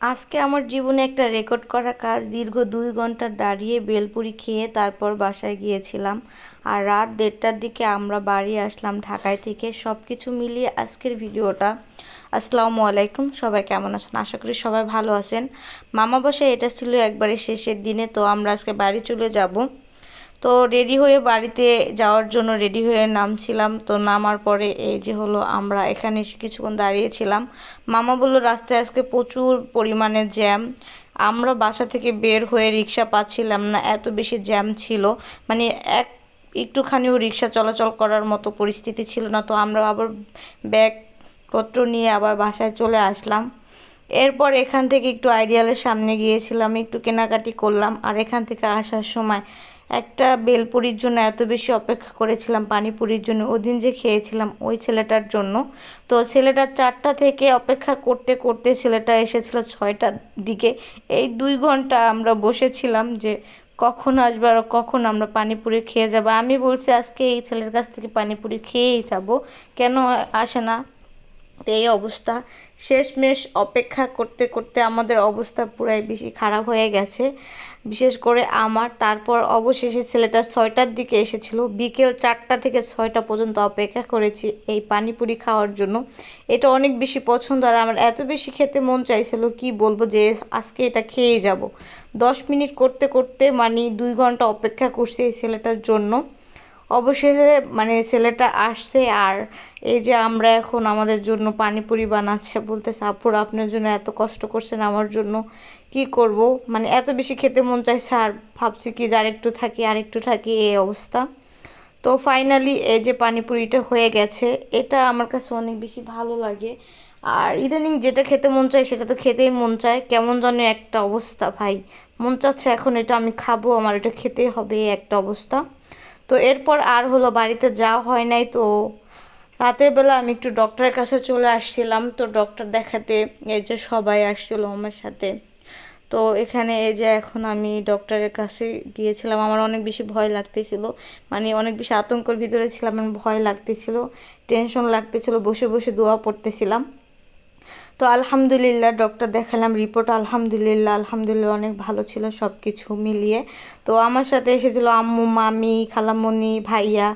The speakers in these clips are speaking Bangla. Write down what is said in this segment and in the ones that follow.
আজকে আমার জীবনে একটা রেকর্ড করা কাজ, দীর্ঘ 2 ঘন্টা দাঁড়িয়ে বেলপুরি খেয়ে তারপর বাসায় গিয়েছিলাম। আর রাত 1:30টার দিকে আমরা বাড়ি আসলাম ঢাকায় থেকে। সব কিছু মিলিয়ে আজকের ভিডিওটা। আসসালামু আলাইকুম, সবাই কেমন আছেন? আশা করি সবাই ভালো আছেন। মামা বাসায় এটা ছিল একবারে শেষের দিনে, তো আমরা আজকে বাড়ি চলে যাব। তো রেডি হয়ে বাড়িতে যাওয়ার জন্য রেডি হয়ে নামছিলাম। তো নামার পরে এই যে হলো, আমরা এখানে এসে কিছুক্ষণ দাঁড়িয়েছিলাম। মামা বলল রাস্তায় আজকে প্রচুর পরিমাণে জ্যাম। আমরা বাসা থেকে বের হয়ে রিক্সা পাচ্ছিলাম না, এত বেশি জ্যাম ছিল। মানে একটুখানিও রিক্সা চলাচল করার মতো পরিস্থিতি ছিল না। তো আমরা আবার ব্যাগপত্র নিয়ে আবার বাসায় চলে আসলাম। এরপর এখান থেকে একটু আইডিয়ালের সামনে গিয়েছিলাম, একটু কেনাকাটি করলাম। আর এখান থেকে আসার সময় একটা বেলপুরির জন্য এত বেশি অপেক্ষা করেছিলাম, পানিপুরির জন্য। ওদিন যে খেয়েছিলাম ওই ছেলেটার জন্য। তো ছেলেটা 4টা থেকে অপেক্ষা করতে করতে ছেলেটা এসেছিল 6টার দিকে। এই 2 ঘন্টা আমরা বসেছিলাম যে কখন আসবে আর কখন আমরা পানিপুরি খেয়ে যাব। আমি বলছি আজকে এই ছেলের কাছ থেকে পানিপুরি খেয়েই যাব, কেন আসে না। তো এই অবস্থা, শেষমেশ অপেক্ষা করতে করতে আমাদের অবস্থা পুরাই বেশি খারাপ হয়ে গেছে, বিশেষ করে আমার। তারপর অবশেষে ছেলেটা 6টার দিকে এসেছিল। বিকেল 4টা থেকে 6টা পর্যন্ত অপেক্ষা করেছি এই পানিপুরি খাওয়ার জন্য। এটা অনেক বেশি পছন্দ আর আমার এত বেশি খেতে মন চাইছিল, কি বলবো, যে আজকে এটা খেয়েই যাব। 10 মিনিট করতে করতে মানে 2 ঘন্টা অপেক্ষা করছি এই ছেলেটার জন্য। অবশেষে মানে ছেলেটা আসছে। আর এই যে আমরা এখন আমাদের জন্য পানিপুরি বানাচ্ছে, বলতেছে আপুর আপনার জন্য এত কষ্ট করছেন আমার জন্য, কি করব, মানে এত বেশি খেতে মন চাইছে। আর ভাবছি কি যে আরেকটু থাকি এই অবস্থা। তো ফাইনালি এই যে পানিপুরিটা হয়ে গেছে, এটা আমার কাছে অনেক বেশি ভালো লাগে। আর ইদানিং যেটা খেতে মন চায় সেটা তো খেতেই মন চায়, কেমন যেন একটা অবস্থা ভাই। মন চাচ্ছে এখন এটা আমি খাবো, আমার এটা খেতেই হবে, এই একটা অবস্থা। তো এরপর আর হলো বাড়িতে যাওয়া হয় নাই। তো রাতের বেলা আমি একটু ডক্টরের কাছে চলে আসছিলাম, তো ডক্টর দেখাতে এই যে সবাই আসছিল আমার সাথে। তো এখানে এই যে এখন আমি ডক্টরের কাছে গিয়েছিলাম। আমার অনেক বেশি ভয় লাগতেছিল, মানে অনেক বেশি আতঙ্কের ভিতরে ছিলাম, আমার ভয় লাগতেছিল, টেনশন লাগতেছিল, বসে বসে দোয়া পড়তেছিলাম। তো আলহামদুলিল্লাহ ডক্টর দেখালাম, রিপোর্ট আলহামদুলিল্লাহ অনেক ভালো ছিল সব কিছু মিলিয়ে। তো আমার সাথে এসেছিল আম্মু, মামি, খালামণি, ভাইয়া,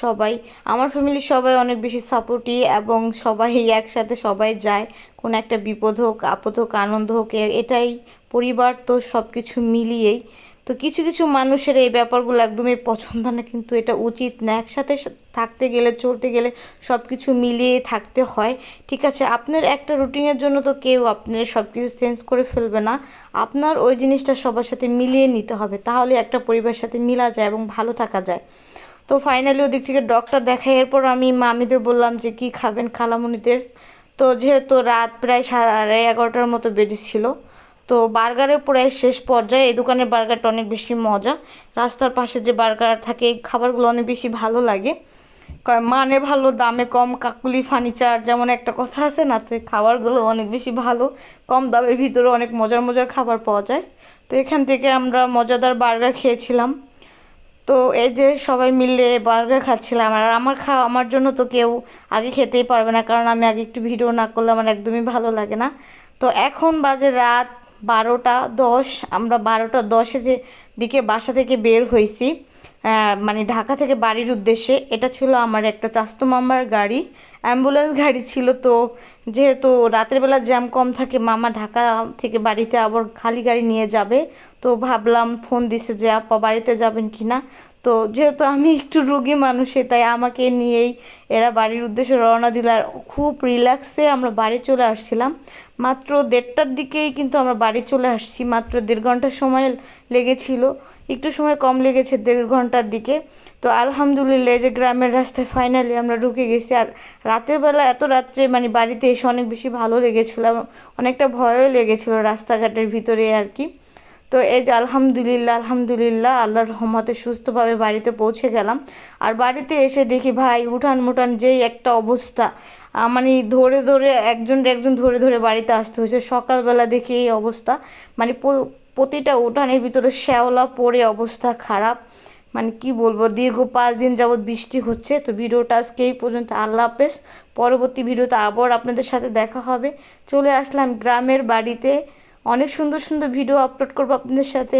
সবাই। আমার ফ্যামিলির সবাই অনেক বেশি সাপোর্টিভ এবং সবাই একসাথে সবাই যায়, কোনো একটা বিপদ হোক, আপদ হোক, আনন্দ হোক, এটাই পরিবার। তো সব কিছু মিলিয়েই তো কিছু কিছু মানুষের এই ব্যাপারগুলো একদমই পছন্দ না, কিন্তু এটা উচিত না। একসাথে থাকতে গেলে, চলতে গেলে সব কিছু মিলিয়ে থাকতে হয়। ঠিক আছে, আপনার একটা রুটিনের জন্য তো কেউ আপনার সব কিছু চেঞ্জ করে ফেলবে না। আপনার ওই জিনিসটা সবার সাথে মিলিয়ে নিতে হবে, তাহলে একটা পরিবারের সাথে মিলা যায় এবং ভালো থাকা যায়। তো ফাইনালি ওদিক থেকে ডক্টর দেখাই, এরপর আমি মামিদের বললাম যে কি খাবেন, খালামণিদের। তো যেহেতু রাত প্রায় 11:30 মতো বেজেছিল, তো বার্গারের প্রায় শেষ পর্যায়ে। এই দোকানের বার্গারটা অনেক বেশি মজা। রাস্তার পাশে যে বার্গার থাকে এই খাবারগুলো অনেক বেশি ভালো লাগে, মানে ভালো, দামে কম, কাকুলি ফার্নিচার যেমন একটা কথা আছে না, তো এই খাবারগুলো অনেক বেশি ভালো। কম দামের ভিতরে অনেক মজার মজার খাবার পাওয়া যায়। তো এখান থেকে আমরা মজাদার বার্গার খেয়েছিলাম। তো এই যে সবাই মিলে বার্গার খাচ্ছিলাম। আর আমার জন্য তো কেউ আগে খেতেই পারবে না, কারণ আমি আগে একটু ভিডিও না করলে আমার একদমই ভালো লাগে না। তো এখন বাজে রাত 12টা 10। আমরা 12টা 10-এর দিকে বাসা থেকে বের হয়েছি, মানে ঢাকা থেকে বাড়ির উদ্দেশ্যে। এটা ছিল আমার একটা চাস্তু মামার গাড়ি, অ্যাম্বুলেন্স গাড়ি ছিল। তো যেহেতু রাতের বেলা জ্যাম কম থাকে, মামা ঢাকা থেকে বাড়িতে আবার খালি গাড়ি নিয়ে যাবে। তো ভাবলাম, ফোন দিছে যে আপা বাড়িতে যাবেন কি না। তো যেহেতু আমি একটু রুগী মানুষে, তাই আমাকে নিয়েই এরা বাড়ির উদ্দেশ্যে রওনা দিল। আর খুব রিল্যাক্সে আমরা বাড়ি চলে আসছিলাম। মাত্র 1:30টার দিকেই কিন্তু আমরা বাড়ি চলে আসছি, মাত্র 1.5 ঘন্টা সময় লেগেছিল, একটু সময় কম লেগেছে 1.5 ঘন্টার দিকে। তো আলহামদুলিল্লাহ এই যে গ্রামের রাস্তায় ফাইনালি আমরা ঢুকে গেছি। আর রাতের বেলা এত রাত্রে মানে বাড়িতে এসে অনেক বেশি ভালো লেগেছিলো, অনেকটা ভয়ও লেগেছিলো রাস্তাঘাটের ভিতরে আর কি। তো এই যে আলহামদুলিল্লাহ আল্লাহর রহমতে সুস্থভাবে বাড়িতে পৌঁছে গেলাম। আর বাড়িতে এসে দেখি ভাই উঠান মুঠান যেই একটা অবস্থা, মানে ধরে ধরে একজন ধরে ধরে বাড়িতে আসতে হয়েছে। সকালবেলা দেখি এই অবস্থা, মানে প্রতিটা উঠানের ভিতরে শ্যাওলা পড়ে অবস্থা খারাপ। মানে কি বলবো, দীর্ঘ 5 দিন যাবৎ বৃষ্টি হচ্ছে। তো ভিডিওটা আজকে এই পর্যন্ত, আল্লাহ হাফেজ। পরবর্তী ভিডিওতে আবার আপনাদের সাথে দেখা হবে। চলে আসলাম গ্রামের বাড়িতে, অনেক সুন্দর সুন্দর ভিডিও আপলোড করবো আপনাদের সাথে।